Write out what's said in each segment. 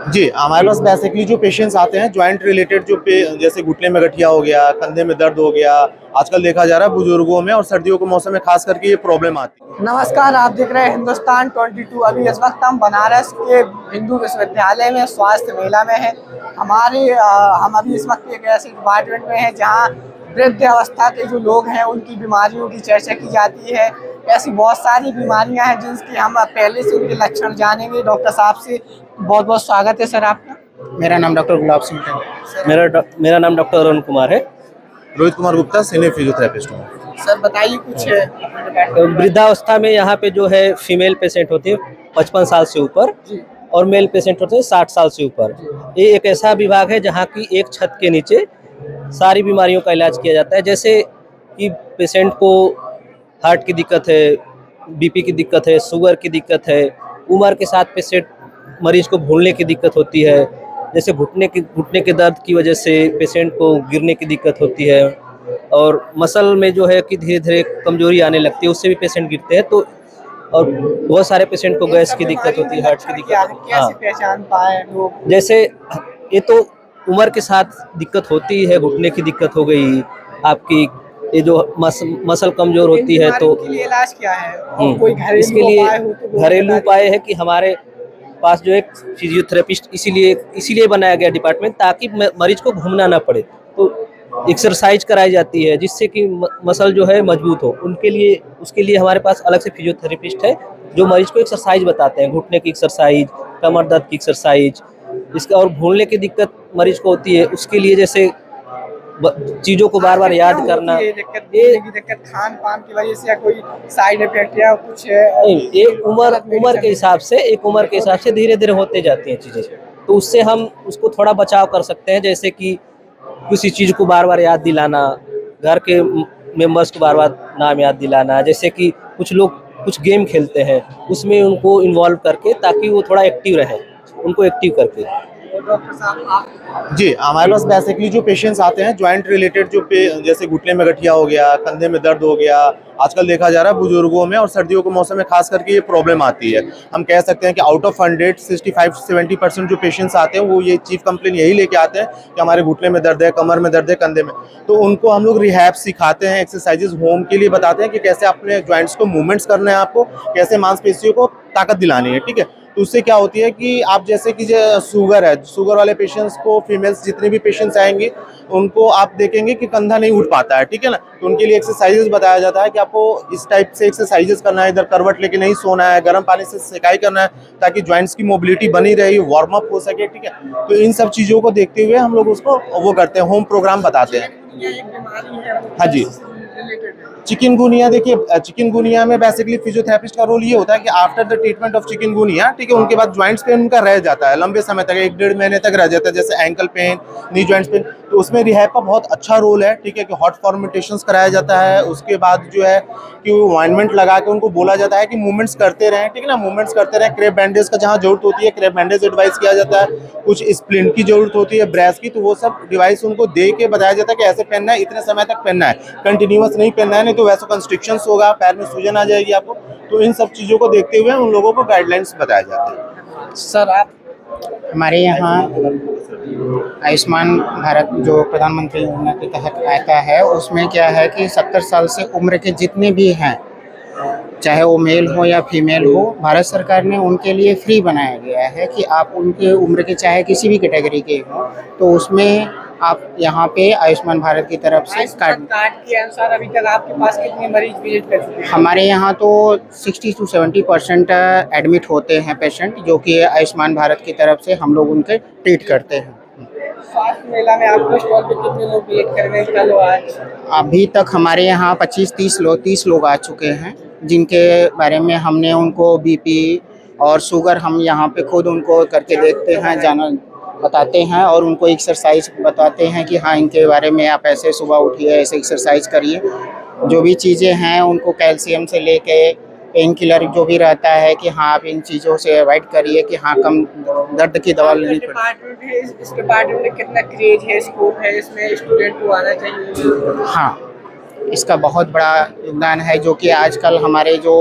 जी, हमारे पास बेसिकली जो पेशेंट्स आते हैं जॉइंट रिलेटेड जैसे घुटने में गठिया हो गया, कंधे में दर्द हो गया, आजकल देखा जा रहा है बुजुर्गों में और सर्दियों के मौसम में खास करके ये प्रॉब्लम आती है। नमस्कार, आप देख रहे हैं हिंदुस्तान 22। अभी इस वक्त हम बनारस के हिंदू विश्वविद्यालय में स्वास्थ्य मेला में हैं। हम अभी इस वक्त एक ऐसे डिपार्टमेंट में हैं जहां वृद्ध अवस्था के जो लोग हैं उनकी बीमारियों की चर्चा की जाती है। ऐसी बहुत सारी बीमारियां हैं जिनकी हम पहले से उनके लक्षण जानेंगे। डॉक्टर साहब से बहुत बहुत स्वागत है सर आपका। मेरा नाम डॉक्टर गुलाब सिंह है। मेरा नाम डॉक्टर अरुण कुमार है। रोहित कुमार गुप्ता, सीनियर फिजियोथेरेपिस्ट हूँ। सर बताइए कुछ वृद्धावस्था में यहाँ पे जो है फीमेल पेशेंट होती है 55 साल से ऊपर और मेल पेशेंट होते हैं 60 साल से ऊपर। ये एक ऐसा विभाग है जहाँ की एक छत के नीचे सारी बीमारियों का इलाज किया जाता है। जैसे कि पेशेंट को हार्ट की दिक्कत है, बीपी की दिक्कत है, शुगर की दिक्कत है, उम्र के साथ पेशेंट मरीज को भूलने की दिक्कत होती है, जैसे घुटने के दर्द की वजह से पेशेंट को गिरने की दिक्कत होती है, और मसल में जो है कि धीरे धीरे कमजोरी आने लगती है, उससे भी पेशेंट गिरते हैं। तो और बहुत सारे पेशेंट को गैस की दिक्कत होती है, हार्ट की दिक्कत। कैसे पहचान पाए लोग? जैसे ये तो उम्र के साथ दिक्कत होती है, घुटने की दिक्कत हो गई आपकी, ये जो मसल कमजोर होती है तो के लिए इलाज क्या है? और कोई इसके लिए तो घरेलू उपाय है कि हमारे पास जो एक फिजियोथेरेपिस्ट इसीलिए बनाया गया डिपार्टमेंट, ताकि मरीज को घूमना ना पड़े। तो एक्सरसाइज कराई जाती है जिससे कि मसल जो है मजबूत हो। उसके लिए हमारे पास अलग से फिजियोथेरेपिस्ट है जो मरीज को एक्सरसाइज बताते हैं, घुटने की एक्सरसाइज, कमर दर्द की एक्सरसाइज। इसका और भूलने की दिक्कत मरीज को होती है, उसके लिए जैसे चीजों को बार बार याद करना, दिक्कत खान पान की वजह से या कोई साइड इफेक्ट या कुछ एक उम्र के हिसाब से धीरे धीरे होते जाती हैं चीजें। तो उससे हम उसको थोड़ा बचाव कर सकते हैं। जैसे कि किसी चीज को बार बार याद दिलाना, घर के मेंबर्स को बार बार नाम याद दिलाना, जैसे कि कुछ लोग कुछ गेम खेलते हैं उसमें उनको इन्वॉल्व करके, ताकि वो थोड़ा एक्टिव रहे, उनको एक्टिव करके। डॉक्टर साहब आप जी, हमारे पास बेसिकली जो पेशेंट्स आते हैं जॉइंट रिलेटेड जैसे घुटने में गठिया हो गया, कंधे में दर्द हो गया, आजकल देखा जा रहा है बुजुर्गों में और सर्दियों के मौसम में खास करके ये प्रॉब्लम आती है। हम कह सकते हैं कि आउट ऑफ 100 65-70% जो पेशेंट्स आते हैं वो ये चीफ कंप्लेन यही लेके आते हैं कि हमारे घुटने में दर्द है, कमर में दर्द है, कंधे में। तो उनको हम लोग रिहैब सिखाते हैं, एक्सरसाइजेज होम के लिए बताते हैं कि कैसे अपने जॉइंट्स को मूवमेंट्स करना है, आपको कैसे मांसपेशियों को ताकत दिलानी है। ठीक है, तो उससे क्या होती है कि आप जैसे कि शुगर है, शुगर वाले पेशेंट्स को, फीमेल्स जितने भी पेशेंट्स आएंगे उनको आप देखेंगे कि कंधा नहीं उठ पाता है। ठीक है ना, तो उनके लिए एक्सरसाइजेस बताया जाता है कि आपको इस टाइप से एक्सरसाइजेस करना है, इधर करवट लेके नहीं सोना है, गर्म पानी से सेकाई करना है ताकि जॉइंट्स की मोबिलिटी बनी रहे, वार्म अप हो सके। ठीक है, तो इन सब चीज़ों को देखते हुए हम लोग उसको वो करते हैं, होम प्रोग्राम बताते हैं। हाँ जी, चिकनगुनिया, देखिए चिकनगुनिया में बेसिकली फिजियोथेरेपिस्ट का रोल ये होता है कि after the treatment of chikungunya, ठीक है, उनके बाद जॉइंट्स पेन उनका रह जाता है लंबे समय तक, 1-1.5 महीने तक रह जाता है, जैसे एंकल पेन, नी जॉइंट्स पेन। तो उसमें रिहैब का बहुत अच्छा रोल है। ठीक है, कि हॉट फॉर्मेटेशंस कराया जाता है, उसके बाद जो है कि ऑइंटमेंट लगा के उनको बोला जाता है कि मूवमेंट्स करते रहें। ठीक है ना, मूवमेंट्स करते रहें। क्रेप बैंडेज का जहाँ जरूरत होती है क्रेप बैंडेज एडवाइस किया जाता है, कुछ स्प्लिंट की जरूरत होती है, ब्रेस की, तो वो सब डिवाइस उनको दे के बताया जाता है कि ऐसे पहनना है, इतने समय तक पहनना है, कंटिन्यूअस नहीं पहनना है, नहीं तो वैसे कंस्ट्रिक्शंस होगा, पैर में सूजन आ जाएगी आपको। तो इन सब चीज़ों को देखते हुए उन लोगों को गाइडलाइंस बताए जाते हैं। सर आप हमारे यहाँ आयुष्मान भारत जो प्रधानमंत्री योजना के तहत आता है, उसमें क्या है कि 70 साल से उम्र के जितने भी हैं, चाहे वो मेल हो या फीमेल हो, भारत सरकार ने उनके लिए फ्री बनाया गया है कि आप उनके उम्र के चाहे किसी भी कैटेगरी के हो, तो उसमें आप यहाँ पे आयुष्मान भारत की तरफ से कार्ड के अनुसार अभी तक आपके पास कितने मरीज विजिट कर चुके हैं? हमारे यहाँ तो 60 से 70% एडमिट होते हैं पेशेंट, जो कि आयुष्मान भारत की तरफ से हम लोग उनके ट्रीट करते हैं। स्वास्थ्य मेला में आपके स्टॉल पे कितने लोग विजिट कर रहे हैं कल आज? अभी तक हमारे यहाँ 25-30 लोग आ चुके हैं, जिनके बारे में हमने उनको बीपी और शुगर हम यहाँ पे खुद उनको करके देखते हैं, बताते हैं, और उनको एक्सरसाइज बताते हैं कि हाँ इनके बारे में आप ऐसे सुबह उठिए, ऐसे एक्सरसाइज करिए। जो भी चीज़ें हैं उनको कैल्शियम से लेके पेन किलर जो भी रहता है कि हाँ आप इन चीज़ों से अवॉइड करिए कि हाँ कम दर्द की दवा लेनी पड़े। इस डिपार्टमेंट में कितना क्रेज है, स्कोप है, इसमें स्टूडेंट को आना चाहिए? हाँ, इसका बहुत बड़ा योगदान है, जो कि आजकल हमारे जो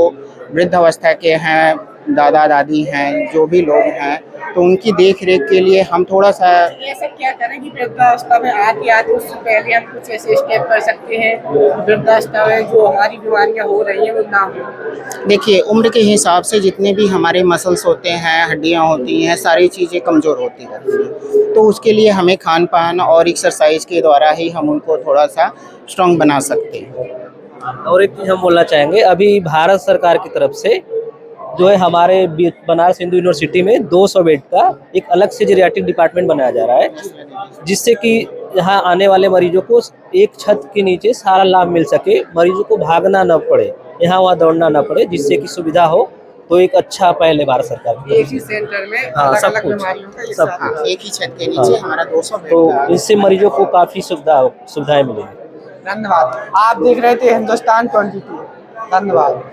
वृद्ध अवस्था के हैं, दादा दादी हैं, जो भी लोग हैं, तो उनकी देख रेख के लिए हम थोड़ा सा ऐसा क्या करें कि वृद्धावस्था में आते आते उससे पहले हम कुछ ऐसे स्टेप कर सकते हैं वृद्धावस्था में जो हमारी बीमारियां हो रही हैं वो ना हो। देखिए, उम्र के हिसाब से जितने भी हमारे मसल्स होते हैं, हड्डियां होती हैं, सारी चीज़ें कमज़ोर होती रहती हैं। तो उसके लिए हमें खान पान और एक्सरसाइज के द्वारा ही हम उनको थोड़ा सा स्ट्रॉन्ग बना सकते हैं। और एक चीज़ हम बोलना चाहेंगे, अभी भारत सरकार की तरफ से जो है हमारे बनारस हिंदू यूनिवर्सिटी में 200 बेड का एक अलग से जेरियाट्रिक डिपार्टमेंट बनाया जा रहा है, जिससे कि यहाँ आने वाले मरीजों को एक छत के नीचे सारा लाभ मिल सके, मरीजों को भागना न पड़े, यहाँ वहाँ दौड़ना न पड़े, जिससे कि सुविधा हो। तो एक अच्छा पहल है भारत सरकार की। एक ही सेंटर में हाँ, अलग सब अलग कुछ, बीमारियों का ये सब सारा- हाँ, एक ही छत के नीचे हमारा 200 बेड तो का इससे मरीजों को काफ़ी सुविधाएं मिलेंगी। धन्यवाद। आप देख रहे थे हिंदुस्तान 22। धन्यवाद।